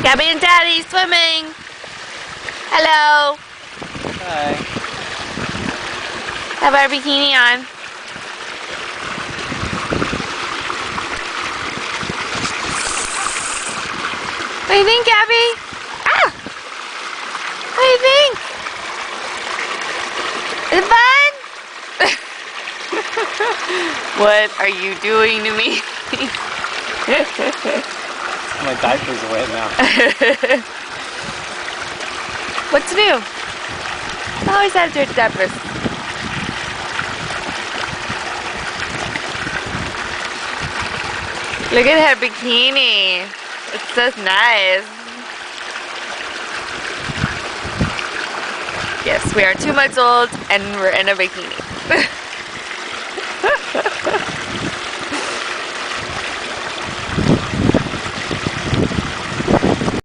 Gabby and Daddy swimming. Hello. Hi. Have our bikini on. What do you think, Gabby? Ah! What do you think? Is it fun? What are you doing to me? My diaper's wet now. What's new? I always have dirty diapers. Look at her bikini. It's so nice. Yes, we are 2 months old and we're in a bikini.